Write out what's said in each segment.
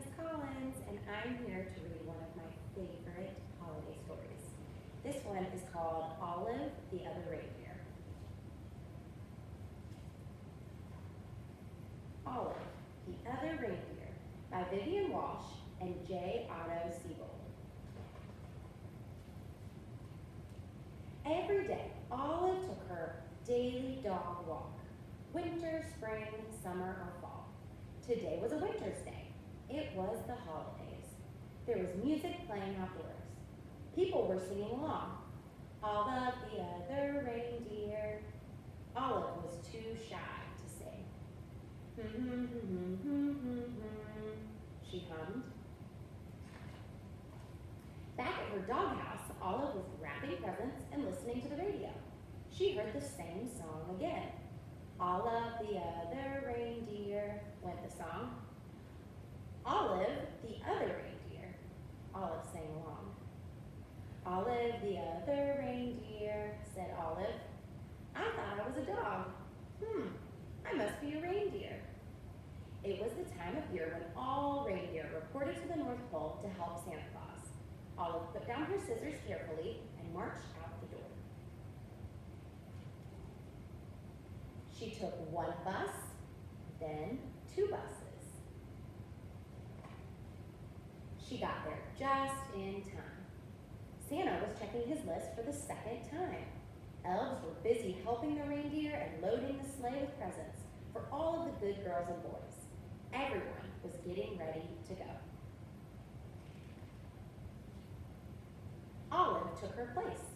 Miss Collins, and I'm here to read one of my favorite holiday stories. This one is called Olive the Other Reindeer. Olive the Other Reindeer by Vivian Walsh and J. Otto Siebold. Every day, Olive took her daily dog walk. Winter, spring, summer, or fall. Today was a winter's day. It was the holidays. There was music playing outdoors. People were singing along. Olive the other reindeer. Olive was too shy to sing. She hummed. Back at her doghouse, Olive was wrapping presents and listening to the radio. She heard the same song again. Olive the other reindeer, went the song. Olive the other reindeer. Olive sang along. Olive the other reindeer, said Olive. I thought I was a dog. I must be a reindeer. It was the time of year when all reindeer reported to the North Pole to help Santa Claus. Olive put down her scissors carefully and marched out the door. She took one bus, then two buses. She got there just in time. Santa was checking his list for the second time. Elves were busy helping the reindeer and loading the sleigh with presents for all of the good girls and boys. Everyone was getting ready to go. Olive took her place.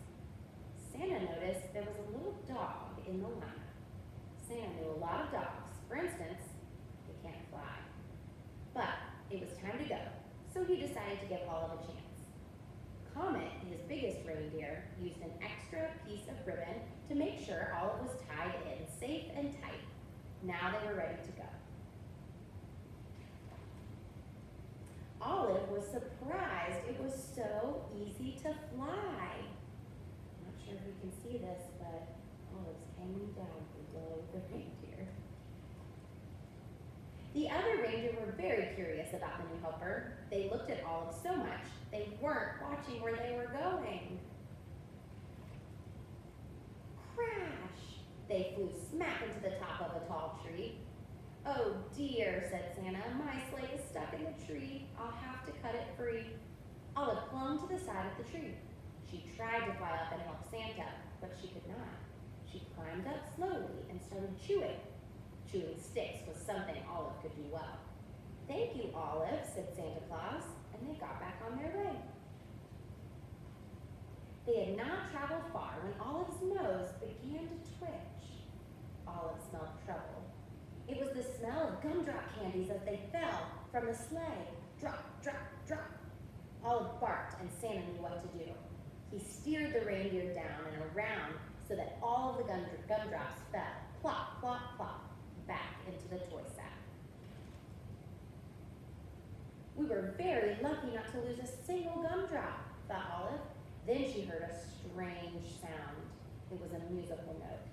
Santa noticed there was a little dog in the lineup. Santa knew a lot of dogs. For instance, they can't fly. But it was time to go, so he decided to give Olive a chance. Comet, his biggest reindeer, used an extra piece of ribbon to make sure Olive was tied in safe and tight. Now they were ready to go. Olive was surprised it was so easy to fly. I'm not sure if you can see this, but Olive's hanging down below the reindeer. The other reindeer were very curious about the new helper. They looked at Olive so much, they weren't watching where they were going. Crash! They flew smack into the top of a tall tree. Oh dear, said Santa, my sleigh is stuck in the tree. I'll have to cut it free. Olive clung to the side of the tree. She tried to fly up and help Santa, but she could not. She climbed up slowly and started chewing. Chewing sticks was something Olive could do well. Thank you, Olive, said Santa Claus, and they got back on their way. They had not traveled far when Olive's nose began to twitch. Olive smelled trouble. It was the smell of gumdrop candies as they fell from the sleigh. Drop, drop, drop. Olive barked and Santa knew what to do. He steered the reindeer down and around so that all of the gumdrops fell, plop, plop, plop, back into the toy sack. We were very lucky not to lose a single gumdrop, thought Olive. Then she heard a strange sound. It was a musical note.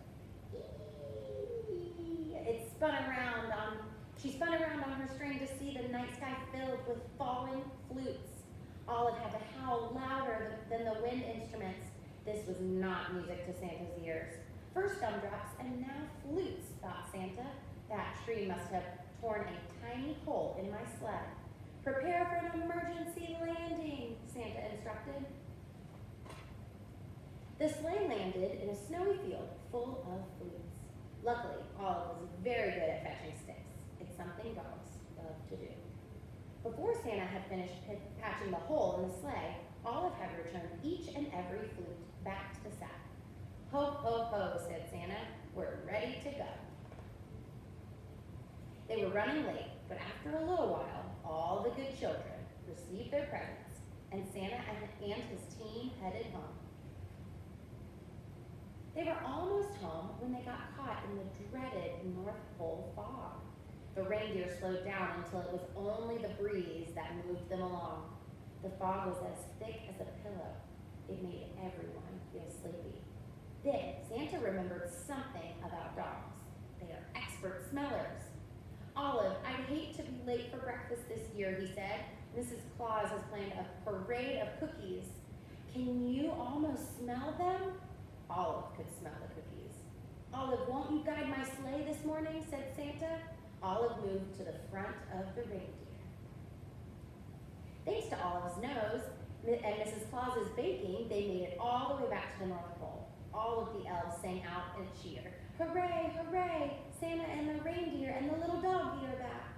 She spun around on her string to see the night sky filled with falling flutes. Olive had to howl louder than the wind instruments. This was not music to Santa's ears. First gumdrops and now flutes, thought Santa. That tree must have torn a tiny hole in my sled. Prepare for an emergency landing, Santa instructed. The sleigh landed in a snowy field full of flutes. Luckily, Olive was very good at fetching sticks. It's something dogs love to do. Before Santa had finished patching the hole in the sleigh, Olive had returned each and every flute back to the sack. Ho, ho, ho, said Santa. We're ready to go. They were running late, but after a little while, all the good children received their presents, and Santa and his team headed home. They were almost home when they got caught in the dreaded North Pole fog. The reindeer slowed down until it was only the breeze that moved them along. The fog was as thick as a pillow. It made everyone feel sleepy. Then Santa remembered something about dogs. They are expert smellers. Olive, I'd hate to be late for breakfast breakfast this year, he said. Mrs. Claus has planned a parade of cookies. Can you almost smell them? Olive could smell the cookies. Olive, won't you guide my sleigh this morning, said Santa. Olive moved to the front of the reindeer. Thanks to Olive's nose and Mrs. Claus's baking, they made it all the way back to the North Pole. All of the elves sang out and cheered. Hooray, hooray, Santa and the reindeer and the little doggy are back.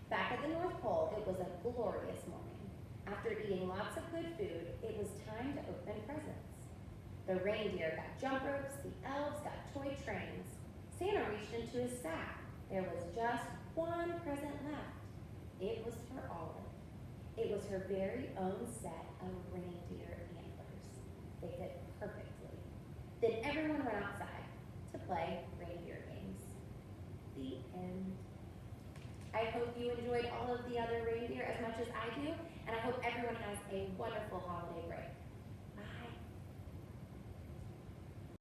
Back at the North Pole, it was a glorious morning. After eating lots of good food, it was time to open presents. The reindeer got jump ropes, the elves got toy trains. Santa reached into his sack. There was just one present left. It was for Olive. It was her very own set of reindeer antlers. They fit perfectly. Then everyone went outside to play reindeer games. The end. I hope you enjoyed all of the other reindeer as much as I do, and I hope everyone has a wonderful holiday break.